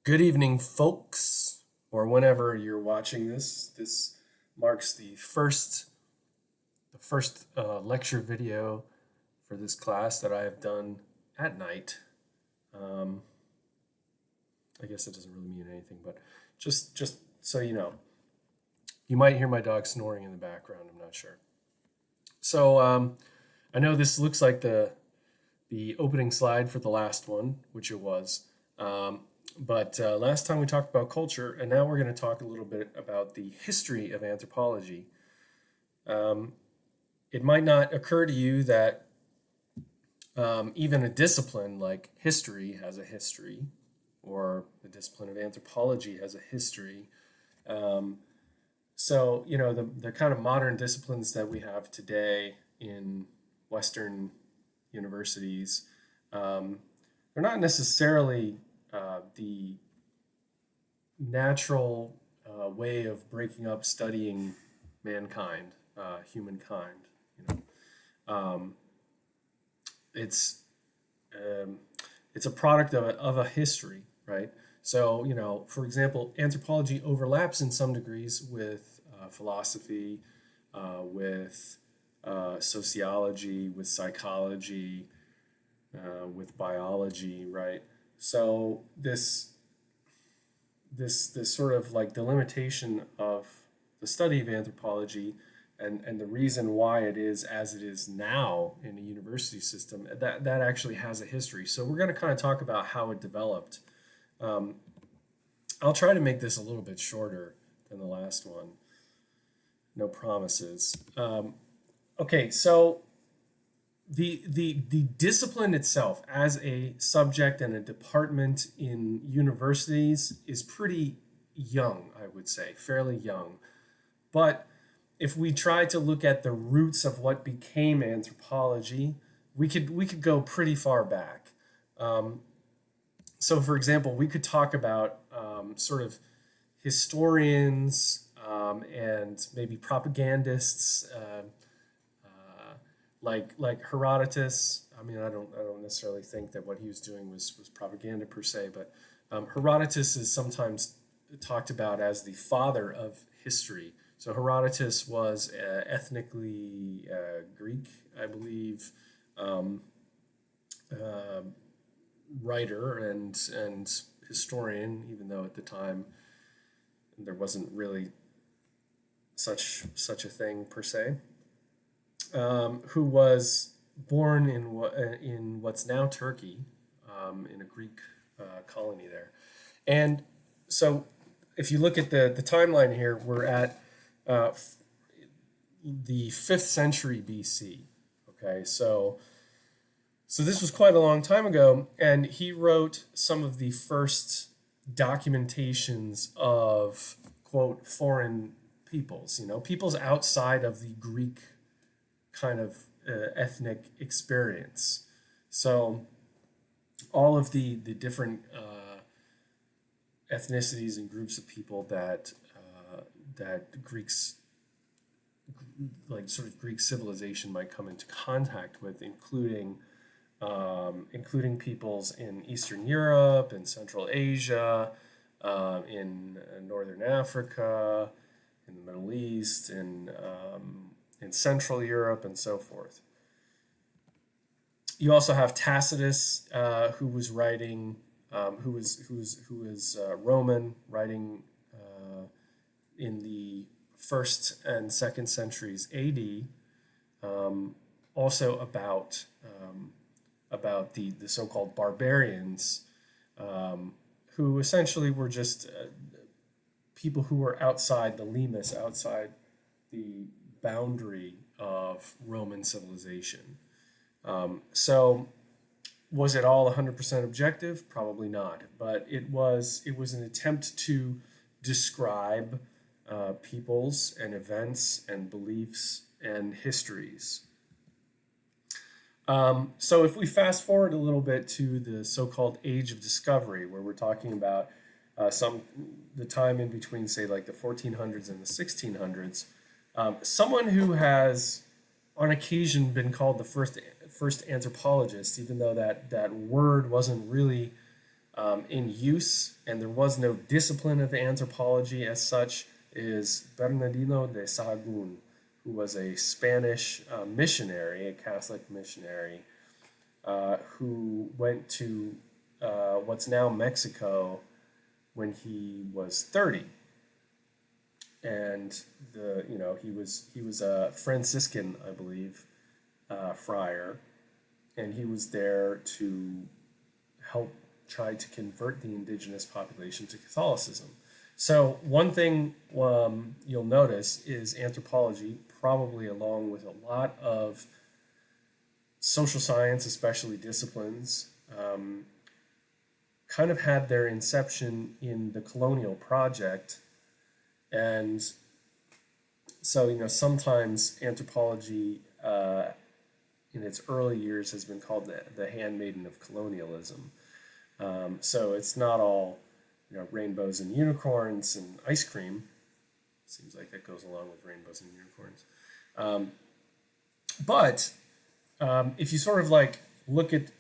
Good evening, folks, or whenever you're watching this. This marks the first lecture video for this class that I have done at night. Um, I guess it doesn't really mean anything, but just so you know, you might hear my dog snoring in the background. I'm not sure. So I know this looks like the opening slide for the last one, which it was. But last time we talked about culture, and now we're going to talk a little bit about the history of anthropology. Um, it might not occur to you that even a discipline like history has a history, or the discipline of anthropology has a history. Um, the kind of modern disciplines that we have today in Western universities, um, they're not necessarily the natural way of breaking up studying mankind, humankind. You um, it's um, it's a product of a history, right? So, for example, anthropology overlaps in some degrees with philosophy, with sociology, with psychology, with biology, right? So this sort of like delimitation of the study of anthropology and the reason why it is as it is now in a university system, that actually has a history. So we're going to kind of talk about how it developed. Um, I'll try to make this a little bit shorter than the last one. No promises. Okay, so the discipline itself as a subject and a department in universities is pretty young, I would say, fairly young. But if we try to look at the roots of what became anthropology, we could go pretty far back. Um, so, for example, we could talk about sort of historians and maybe propagandists. Like Herodotus. I mean, I don't necessarily think that what he was doing was propaganda per se, but Herodotus is sometimes talked about as the father of history. So Herodotus was ethnically Greek, I believe, um, uh, writer and historian, even though at the time there wasn't really such a thing per se. Who was born in what's now Turkey, in a Greek colony there. And so, if you look at the timeline here, we're at uh, the 5th century BC. Okay, so this was quite a long time ago, and he wrote some of the first documentations of quote foreign peoples. Peoples outside of the Greek kind of ethnic experience. So all of the different ethnicities and groups of people that Greeks, like sort of Greek civilization, might come into contact with, including peoples in Eastern Europe, in Central Asia, in Northern Africa, in the Middle East, in Central Europe, and so forth. You also have Tacitus, who was writing, who was Roman, writing in the first and second centuries A.D. Also about the so-called barbarians, who essentially were just people who were outside the limes, outside the boundary of Roman civilization. So was it all 100% objective? Probably not, but it was an attempt to describe peoples and events and beliefs and histories. So if we fast forward a little bit to the so-called Age of Discovery, where we're talking about the time in between, say, like the 1400s and the 1600s, someone who has on occasion been called the first anthropologist, even though that word wasn't really in use, and there was no discipline of anthropology as such, is Bernardino de Sahagún, who was a Spanish missionary, a Catholic missionary, who went to what's now Mexico when he was 30. And he was a Franciscan, I believe, friar, and he was there to help try to convert the indigenous population to Catholicism. So one thing you'll notice is anthropology, probably along with a lot of social science, especially disciplines, kind of had their inception in the Colonial project. And so, sometimes anthropology in its early years has been called the handmaiden of colonialism. So it's not all, rainbows and unicorns and ice cream. Seems like that goes along with rainbows and unicorns. But if you sort of like look at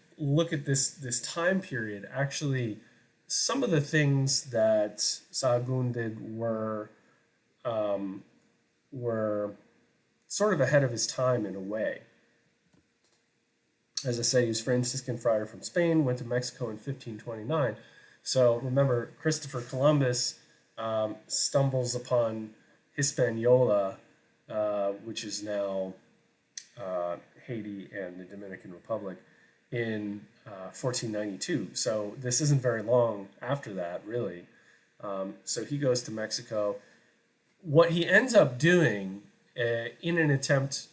this time period, actually, some of the things that Sahagún did were sort of ahead of his time in a way. As I say, he was Franciscan friar from Spain, went to Mexico in 1529. So remember, Christopher Columbus stumbles upon Hispaniola, which is now Haiti and the Dominican Republic, in 1492. So this isn't very long after that, really. So he goes to Mexico. What he ends up doing in an attempt,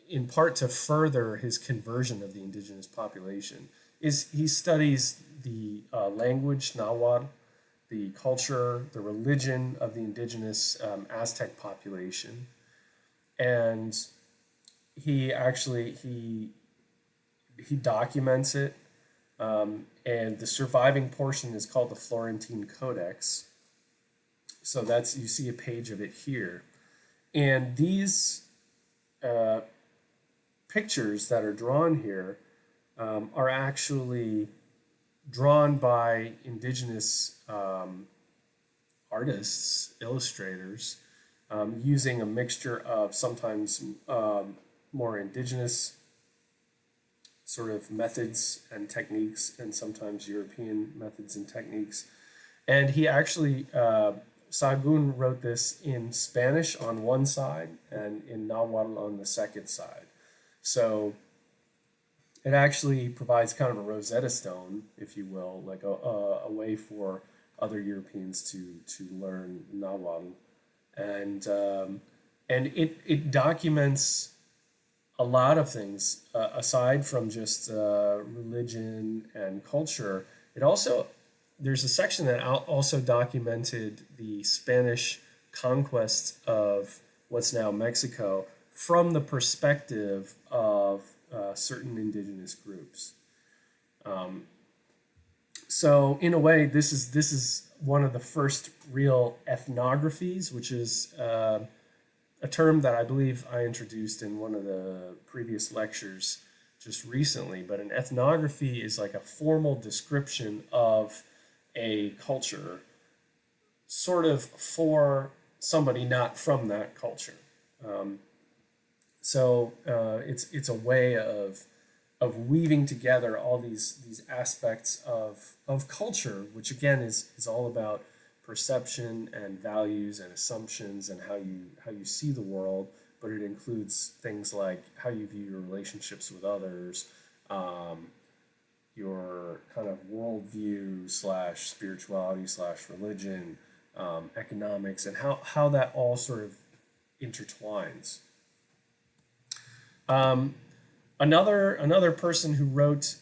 in part to further his conversion of the indigenous population, is he studies the language, Nahuatl, the culture, the religion of the indigenous Aztec population. And he documents it, and the surviving portion is called the Florentine Codex. So you see a page of it here. And these pictures that are drawn here are actually drawn by indigenous artists, illustrators, using a mixture of sometimes more indigenous sort of methods and techniques, and sometimes European methods and techniques. And he actually, Sahagún wrote this in Spanish on one side and in Nahuatl on the second side. So it actually provides kind of a Rosetta Stone, if you will, like a way for other Europeans to learn Nahuatl. And it documents a lot of things aside from just religion and culture. There's a section that also documented the Spanish conquest of what's now Mexico from the perspective of certain indigenous groups. So in a way, this is one of the first real ethnographies, which is a term that I believe I introduced in one of the previous lectures just recently. But an ethnography is like a formal description of a culture, sort of for somebody not from that culture. So it's a way of weaving together all these aspects of culture, which again is all about perception and values and assumptions and how you see the world, but it includes things like how you view your relationships with others, your kind of worldview / spirituality / religion, economics, and how that all sort of intertwines. Another person who wrote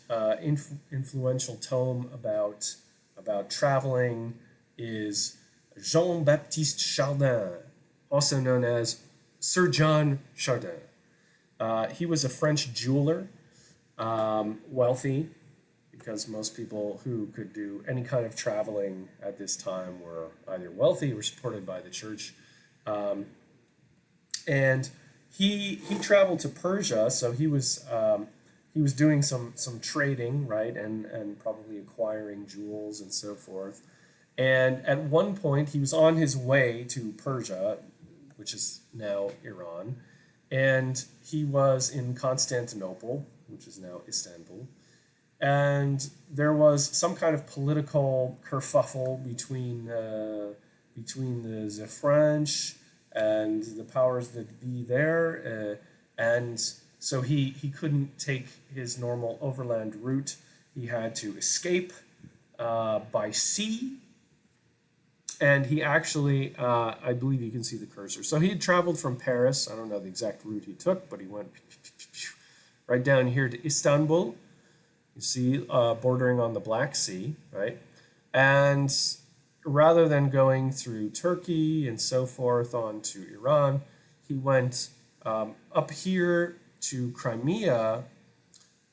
influential tome about traveling is Jean-Baptiste Chardin, also known as Sir John Chardin. He was a French jeweler, wealthy, because most people who could do any kind of traveling at this time were either wealthy or supported by the church. And he traveled to Persia, so he was he was doing some trading, right, and probably acquiring jewels and so forth. And at one point, he was on his way to Persia, which is now Iran, and he was in Constantinople, which is now Istanbul, and there was some kind of political kerfuffle between the French and the powers that be there, and so he couldn't take his normal overland route. He had to escape by sea, and he actually, I believe you can see the cursor. So he had traveled from Paris. I don't know the exact route he took, but he went right down here to Istanbul. You see, bordering on the Black Sea, right? And rather than going through Turkey and so forth on to Iran, he went up here to Crimea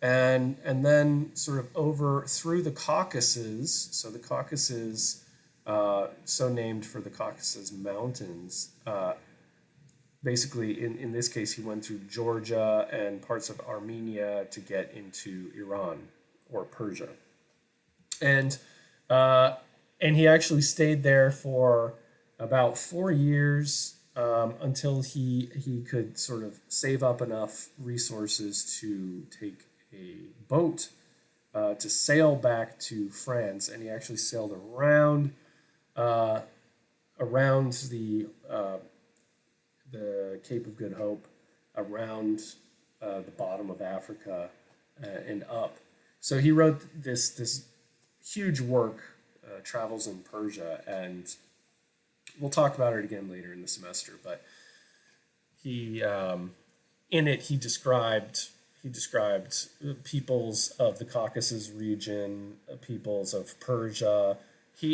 and then sort of over through the Caucasus. So the Caucasus, so named for the Caucasus Mountains. Basically, in this case, he went through Georgia and parts of Armenia to get into Iran or Persia. And he actually stayed there for about 4 years until he could sort of save up enough resources to take a boat to sail back to France. And he actually sailed around the Cape of Good Hope, around the bottom of Africa, and up. So he wrote this huge work, Travels in Persia, and we'll talk about it again later in the semester. But he in it he described peoples of the Caucasus region, peoples of Persia.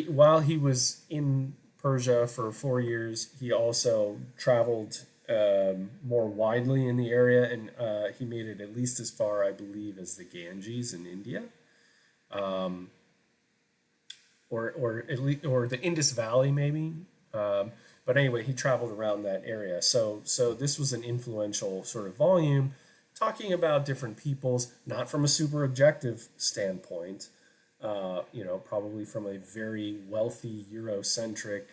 While he was in Persia for 4 years, he also traveled more widely in the area, and he made it at least as far, I believe, as the Ganges in India, or at least, or the Indus Valley maybe. But anyway, he traveled around that area. So this was an influential sort of volume, talking about different peoples, not from a super objective standpoint. Probably from a very wealthy Eurocentric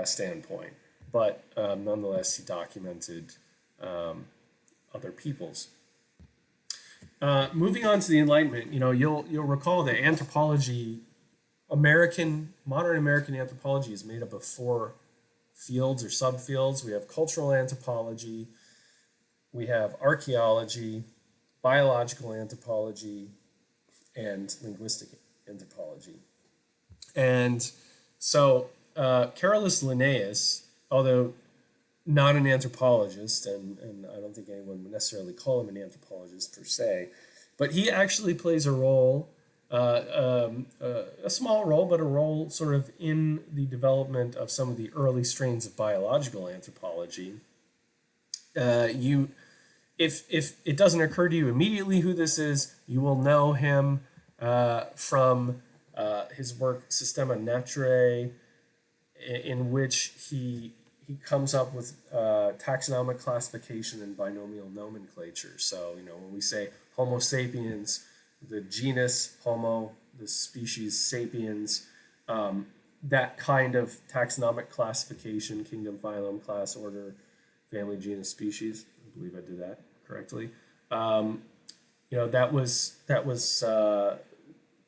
standpoint, but nonetheless, he documented other peoples. Moving on to the Enlightenment, you'll recall that anthropology, modern American anthropology, is made up of 4 fields or subfields. We have cultural anthropology, we have archaeology, biological anthropology, and linguistic anthropology. And so Carolus Linnaeus, although not an anthropologist, and I don't think anyone would necessarily call him an anthropologist per se, but he actually plays a role, a small role, but a role sort of in the development of some of the early strains of biological anthropology. If it doesn't occur to you immediately who this is, you will know him from his work Systema Naturae, in which he comes up with taxonomic classification and binomial nomenclature. So, when we say Homo sapiens, the genus Homo, the species sapiens, that kind of taxonomic classification, kingdom, phylum, class, order, family, genus, species. I believe I did that correctly. That was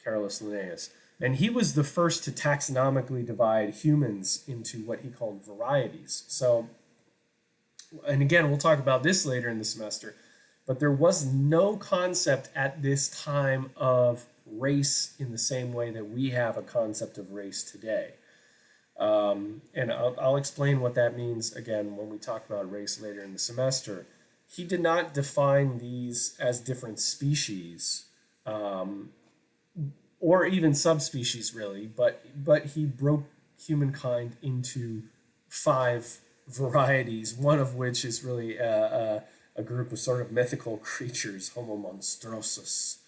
Carolus Linnaeus. And he was the first to taxonomically divide humans into what he called varieties. So, and again, we'll talk about this later in the semester, but there was no concept at this time of race in the same way that we have a concept of race today. And I'll explain what that means again when we talk about race later in the semester. He did not define these as different species, or even subspecies really, but he broke humankind into 5 varieties, one of which is really a group of sort of mythical creatures, Homo monstrosus,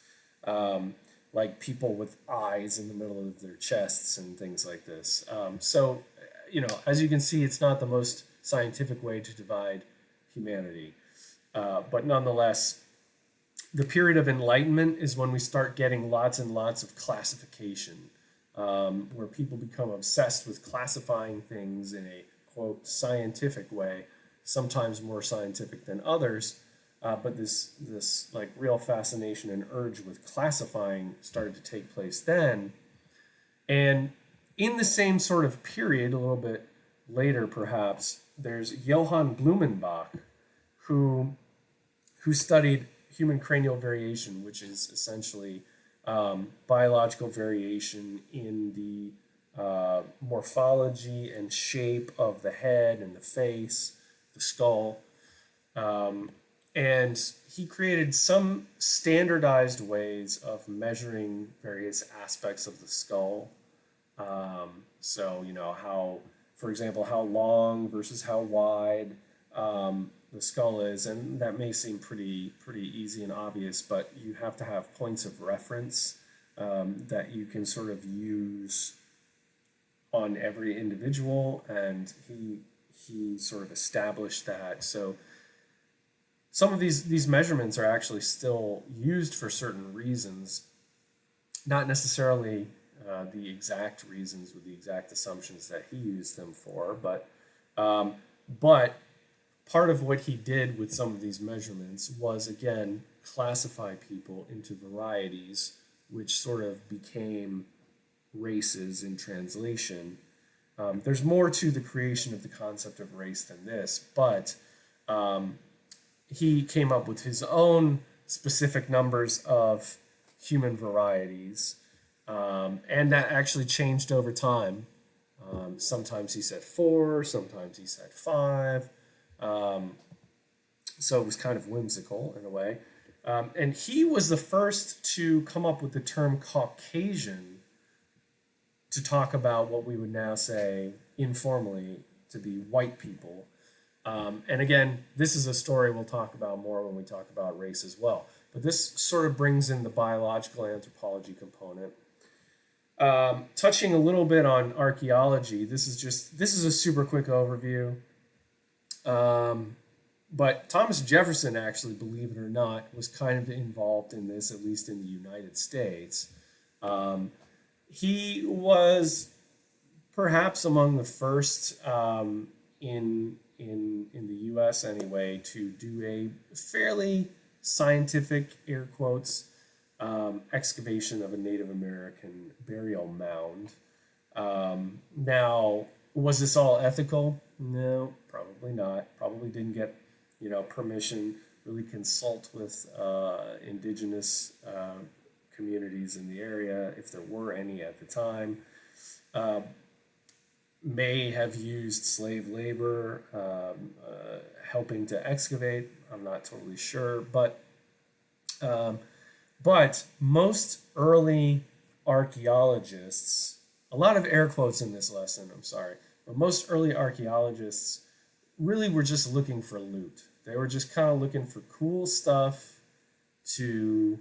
like people with eyes in the middle of their chests and things like this. So, as you can see, it's not the most scientific way to divide humanity, but nonetheless, the period of enlightenment is when we start getting lots and lots of classification, where people become obsessed with classifying things in a quote scientific way, sometimes more scientific than others. But this like real fascination and urge with classifying started to take place then. And in the same sort of period, a little bit later perhaps, there's Johann Blumenbach, who studied human cranial variation, which is essentially biological variation in the morphology and shape of the head and the face, the skull. And he created some standardized ways of measuring various aspects of the skull. So, how, for example, how long versus how wide the skull is, and that may seem pretty easy and obvious, but you have to have points of reference that you can sort of use on every individual, and he sort of established that. So some of these measurements are actually still used for certain reasons, not necessarily the exact reasons with the exact assumptions that he used them for, but part of what he did with some of these measurements was, again, classify people into varieties, which sort of became races in translation. There's more to the creation of the concept of race than this, but he came up with his own specific numbers of human varieties, and that actually changed over time. Sometimes he said 4, sometimes he said 5. So it was kind of whimsical in a way. And he was the first to come up with the term Caucasian to talk about what we would now say informally to be white people. And again, this is a story we'll talk about more when we talk about race as well. But this sort of brings in the biological anthropology component. Touching a little bit on archaeology, this is a super quick overview. But Thomas Jefferson, actually, believe it or not, was kind of involved in this, at least in the United States. He was perhaps among the first in the U.S. anyway to do a fairly scientific, air quotes, excavation of a Native American burial mound. Now, was this all ethical? No, probably not. Probably didn't get, permission, really consult with indigenous communities in the area, if there were any at the time. May have used slave labor helping to excavate. I'm not totally sure, but most early archaeologists, a lot of air quotes in this lesson, I'm sorry, but most early archaeologists really were just looking for loot. They were just kind of looking for cool stuff to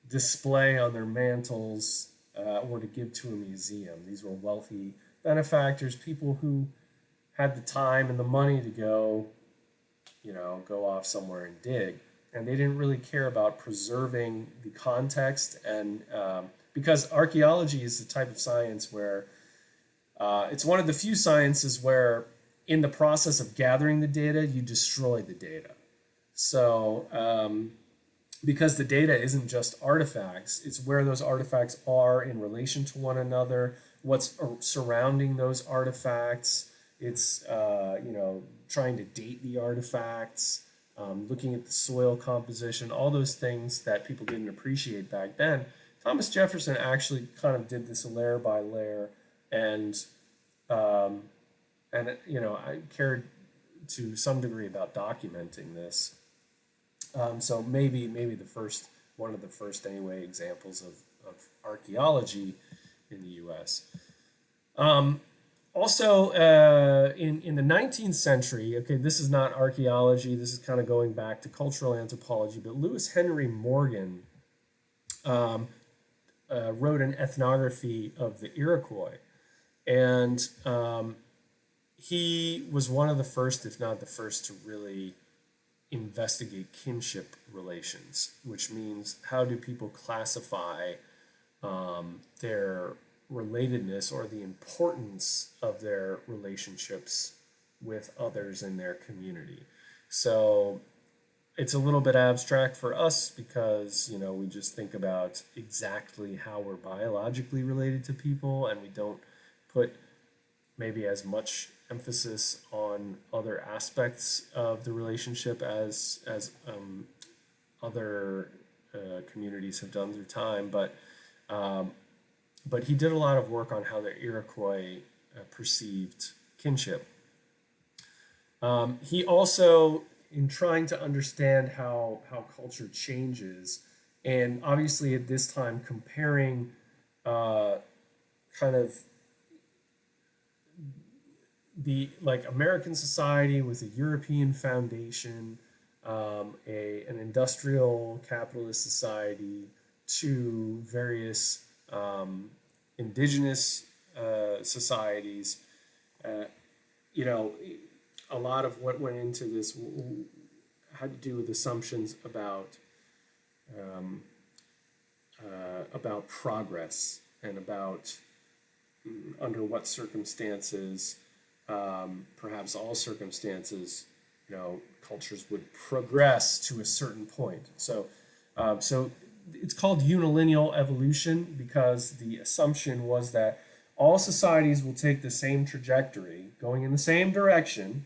display on their mantles or to give to a museum. These were wealthy benefactors, people who had the time and the money to go off somewhere and dig. And they didn't really care about preserving the context, and because archaeology is the type of science where it's one of the few sciences where in the process of gathering the data, you destroy the data. So because the data isn't just artifacts, it's where those artifacts are in relation to one another, what's surrounding those artifacts. It's trying to date the artifacts, looking at the soil composition, all those things that people didn't appreciate back then. Thomas Jefferson actually kind of did this layer by layer, and I cared to some degree about documenting this. So maybe one of the first anyway examples of archaeology in the U.S. Also, in the 19th century, okay, this is not archaeology, this is kind of going back to cultural anthropology, but Lewis Henry Morgan wrote an ethnography of the Iroquois. And he was one of the first, if not the first, to really investigate kinship relations, which means how do people classify their relatedness or the importance of their relationships with others in their community. So it's a little bit abstract for us because, we just think about exactly how we're biologically related to people, and we don't put maybe as much emphasis on other aspects of the relationship as other communities have done through time. But he did a lot of work on how the Iroquois perceived kinship. He also, in trying to understand how culture changes, and obviously at this time comparing kind of the like American society with a European foundation, an industrial capitalist society, to various indigenous societies. Uh, you know, a lot of what went into this had to do with assumptions about progress and about under what circumstances, perhaps all circumstances, cultures would progress to a certain point. So it's called unilineal evolution because the assumption was that all societies will take the same trajectory, going in the same direction,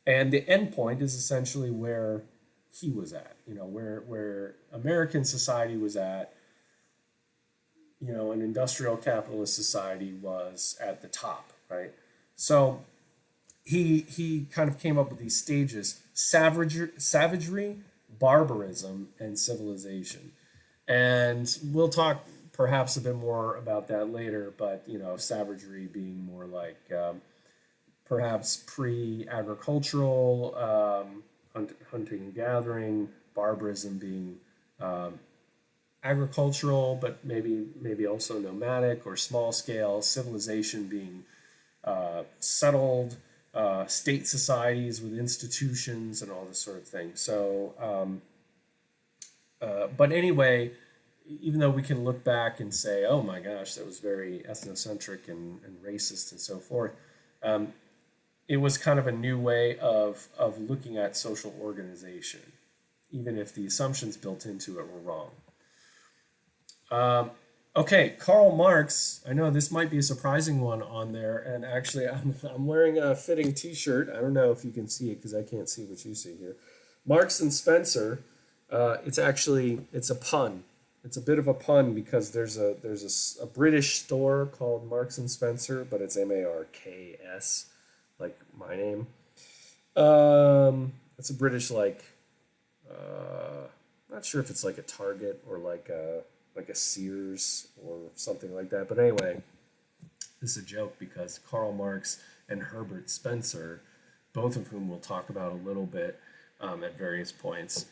and the end point is essentially where he was at. Where American society was at. An industrial capitalist society was at the top, right? So he kind of came up with these stages: savagery, barbarism, and civilization. And we'll talk perhaps a bit more about that later, but savagery being more like perhaps pre-agricultural, hunting and gathering, barbarism being agricultural, but maybe also nomadic or small scale, civilization being settled, state societies with institutions and all this sort of thing. So, but anyway, even though we can look back and say, oh my gosh, that was very ethnocentric and racist and so forth, it was kind of a new way of looking at social organization, even if the assumptions built into it were wrong. Okay, Karl Marx. I know this might be a surprising one on there, and actually, I'm wearing a fitting T-shirt. I don't know if you can see it because I can't see what you see here. Marx and Spencer. It's a pun. It's a bit of a pun because there's a British store called Marks and Spencer, but it's Marks, like my name. It's a British not sure if it's like a Target or like a Sears or something like that. But anyway, this is a joke because Karl Marx and Herbert Spencer, both of whom we'll talk about a little bit at various points.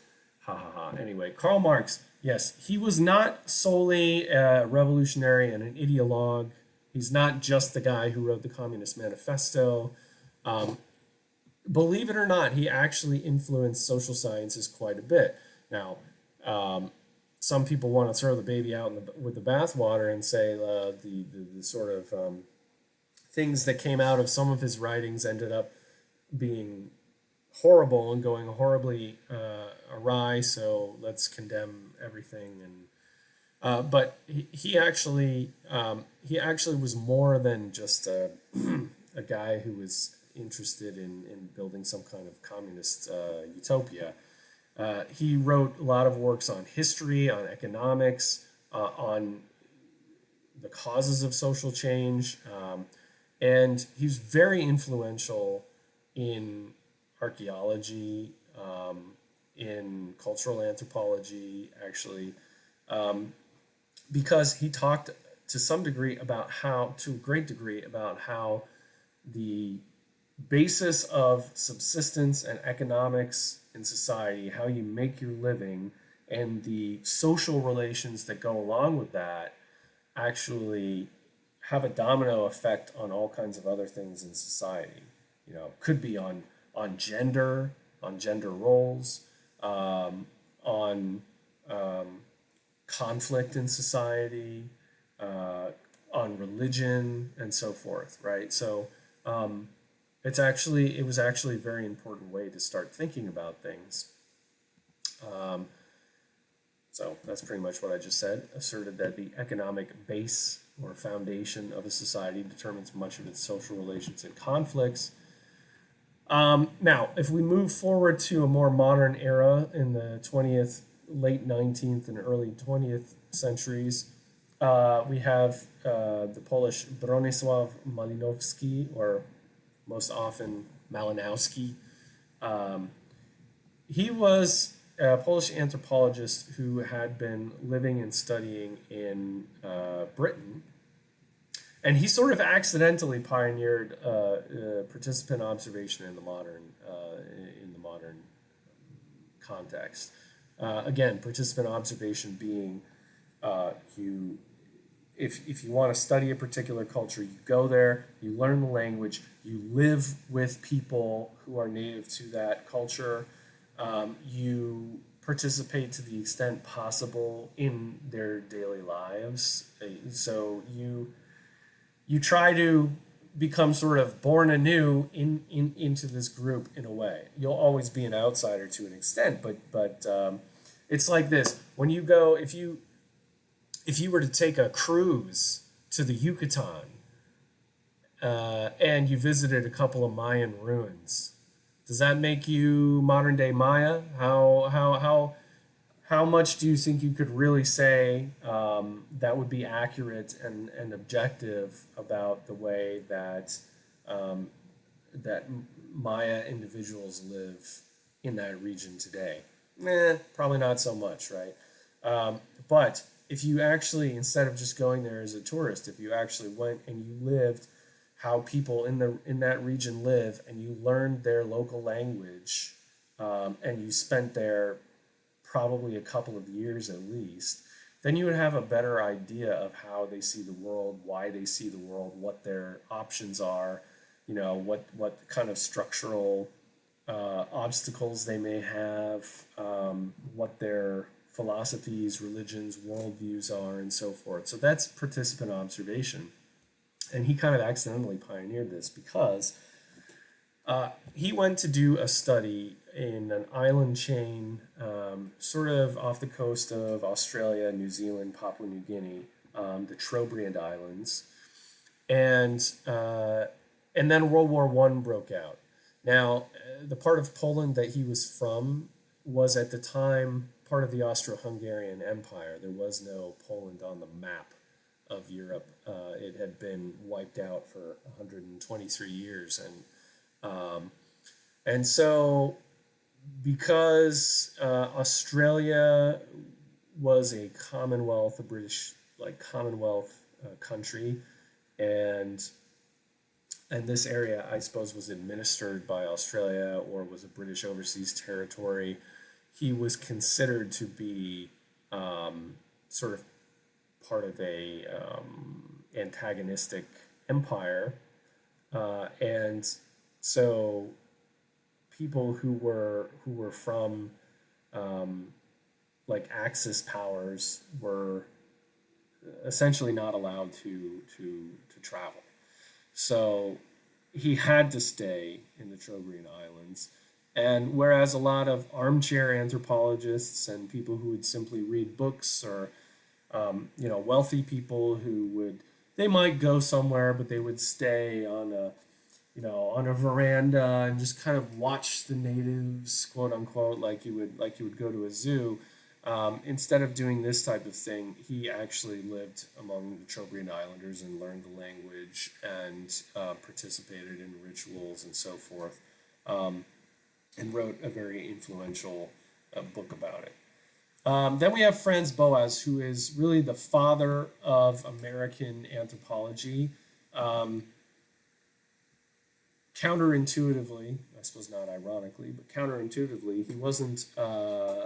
Ha ha ha. Anyway, Karl Marx, yes, he was not solely a revolutionary and an ideologue. He's not just the guy who wrote the Communist Manifesto. Believe it or not, he actually influenced social sciences quite a bit. Now, some people want to throw the baby out with the bathwater and say the sort of things that came out of some of his writings ended up being horrible and going horribly awry. So let's condemn everything. And but he actually was more than just a guy who was interested in building some kind of communist utopia. He wrote a lot of works on history, on economics, on the causes of social change, and he's very influential in archaeology, in cultural anthropology, actually, because he talked to a great degree, about how the basis of subsistence and economics in society, how you make your living, and the social relations that go along with that actually have a domino effect on all kinds of other things in society. Could be on gender, on gender roles, on conflict in society, uh, on religion, and so forth, right? So it was actually a very important way to start thinking about things. Um, so that's pretty much what I just said. Asserted that the economic base or foundation of a society determines much of its social relations and conflicts. Now, if we move forward to a more modern era in the 20th, late 19th, and early 20th centuries, we have the Polish Bronisław Malinowski, or most often Malinowski. Um, he was a Polish anthropologist who had been living and studying in Britain, and he sort of accidentally pioneered participant observation in the modern context. Again, participant observation being you if you want to study a particular culture, you go there, you learn the language, you live with people who are native to that culture, you participate to the extent possible in their daily lives. So you try to become sort of born anew into this group in a way. You'll always be an outsider to an extent, but it's like this: when you go, if you were to take a cruise to the Yucatan and you visited a couple of Mayan ruins, does that make you modern day Maya? How much do you think you could really say that would be accurate and objective about the way that that Maya individuals live in that region today? Probably not so much, right? But if you actually, instead of just going there as a tourist, if you actually went and you lived how people in that region live, and you learned their local language, and you spent there probably a couple of years at least, then you would have a better idea of how they see the world, why they see the world, what their options are, what kind of structural obstacles they may have, what their philosophies, religions, worldviews are, and so forth. So that's participant observation. And he kind of accidentally pioneered this because he went to do a study in an island chain, sort of off the coast of Australia, New Zealand, Papua New Guinea, the Trobriand Islands, and then World War One broke out. Now, the part of Poland that he was from was at the time part of the Austro-Hungarian Empire. There was no Poland on the map of Europe. It had been wiped out for 123 years, and so because Australia was a Commonwealth, a British Commonwealth country, and this area, I suppose, was administered by Australia or was a British overseas territory. He was considered to be sort of part of a antagonistic empire, and so people who were from Axis powers were essentially not allowed to travel. So he had to stay in the Trobriand Islands. And whereas a lot of armchair anthropologists and people who would simply read books, or wealthy people they might go somewhere, but they would stay on a veranda and just kind of watch the natives, quote unquote, like you would go to a zoo. Instead of doing this type of thing, he actually lived among the Trobriand Islanders and learned the language and participated in rituals and so forth, and wrote a very influential book about it. Then we have Franz Boas, who is really the father of American anthropology. Counterintuitively, I suppose not ironically, but counterintuitively, he wasn't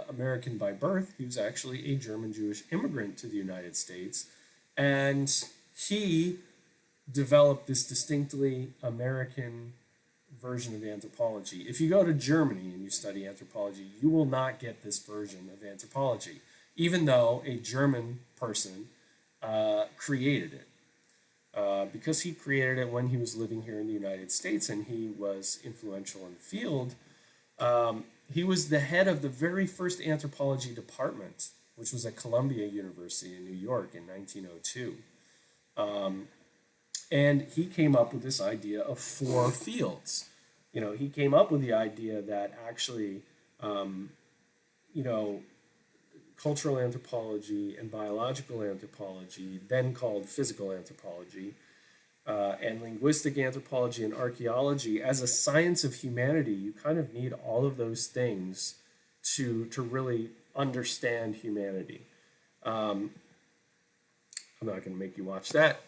American by birth. He was actually a German Jewish immigrant to the United States. And he developed this distinctly American version of anthropology. If you go to Germany and you study anthropology, you will not get this version of anthropology, even though a German person created it. Because he created it when he was living here in the United States and he was influential in the field, he was the head of the very first anthropology department, which was at Columbia University in New York in 1902. And he came up with this idea of four fields. He came up with the idea that actually, you know, cultural anthropology and biological anthropology, then called physical anthropology, and linguistic anthropology and archaeology, as a science of humanity, you kind of need all of those things to really understand humanity. I'm not going to make you watch that.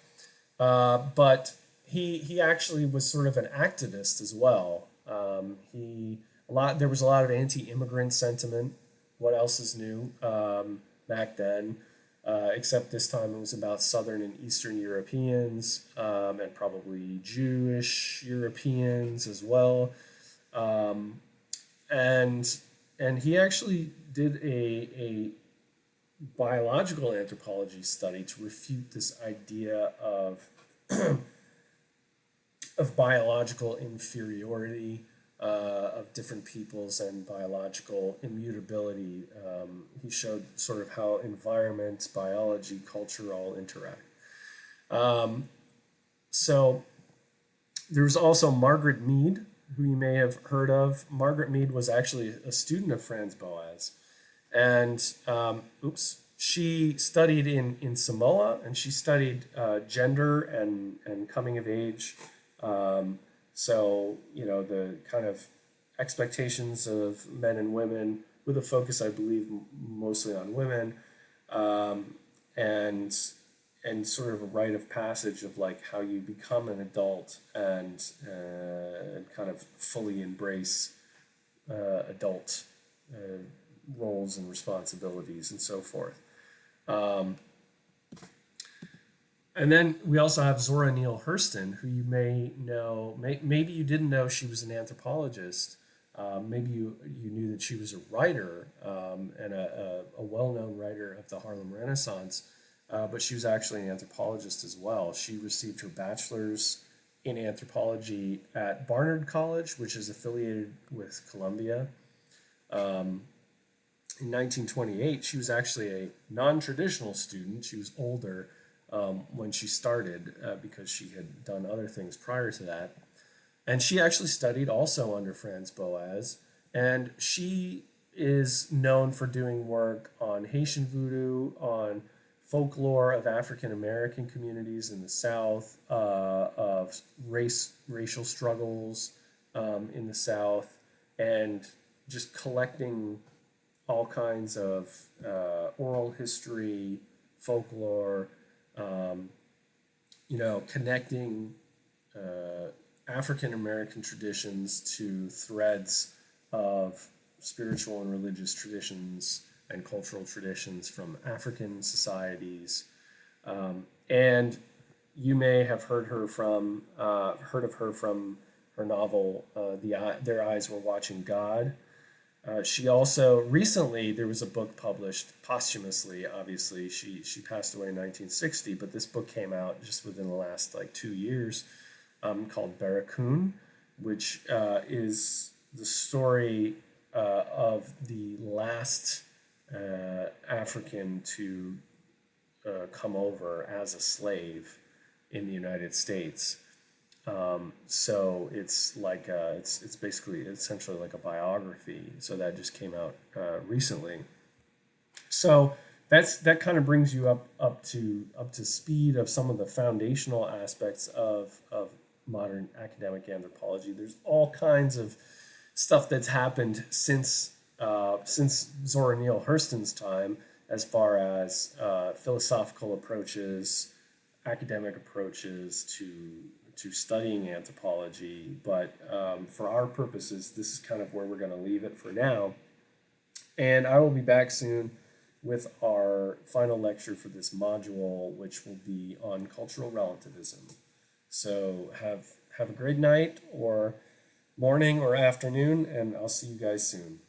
But he actually was sort of an activist as well. There was a lot of anti-immigrant sentiment. What else is new back then? Except this time it was about Southern and Eastern Europeans, and probably Jewish Europeans as well. And he actually did a biological anthropology study to refute this idea of biological inferiority of different peoples and biological immutability. He showed sort of how environment, biology, culture all interact. So there was also Margaret Mead, who you may have heard of. Margaret Mead was actually a student of Franz Boas. And, she studied in Samoa, and she studied gender and coming of age. So, the kind of expectations of men and women, with a focus, I believe, mostly on women, and sort of a rite of passage of like how you become an adult and kind of fully embrace adult roles and responsibilities and so forth. And then we also have Zora Neale Hurston, who you may know. Maybe you didn't know she was an anthropologist. Maybe you knew that she was a writer, and a well-known writer of the Harlem Renaissance. But she was actually an anthropologist as well. She received her bachelor's in anthropology at Barnard College, which is affiliated with Columbia. In 1928, she was actually a non-traditional student. She was older when she started because she had done other things prior to that. And she actually studied also under Franz Boas. And she is known for doing work on Haitian voodoo, on folklore of African American communities in the South, of racial struggles in the South, and just collecting all kinds of oral history, folklore, connecting African American traditions to threads of spiritual and religious traditions and cultural traditions from African societies. And you may have heard of her from her novel, Their Eyes Were Watching God. She also, recently, there was a book published posthumously, obviously. She passed away in 1960, but this book came out just within the last 2 years, called Barracoon, which is the story of the last African to come over as a slave in the United States. So it's it's basically essentially like a biography. So that just came out recently. So that kind of brings you up to speed of some of the foundational aspects of modern academic anthropology. There's all kinds of stuff that's happened since Zora Neale Hurston's time, as far as philosophical approaches, academic approaches to studying anthropology. But for our purposes, this is kind of where we're going to leave it for now. And I will be back soon with our final lecture for this module, which will be on cultural relativism. So have a great night, or morning or afternoon, and I'll see you guys soon.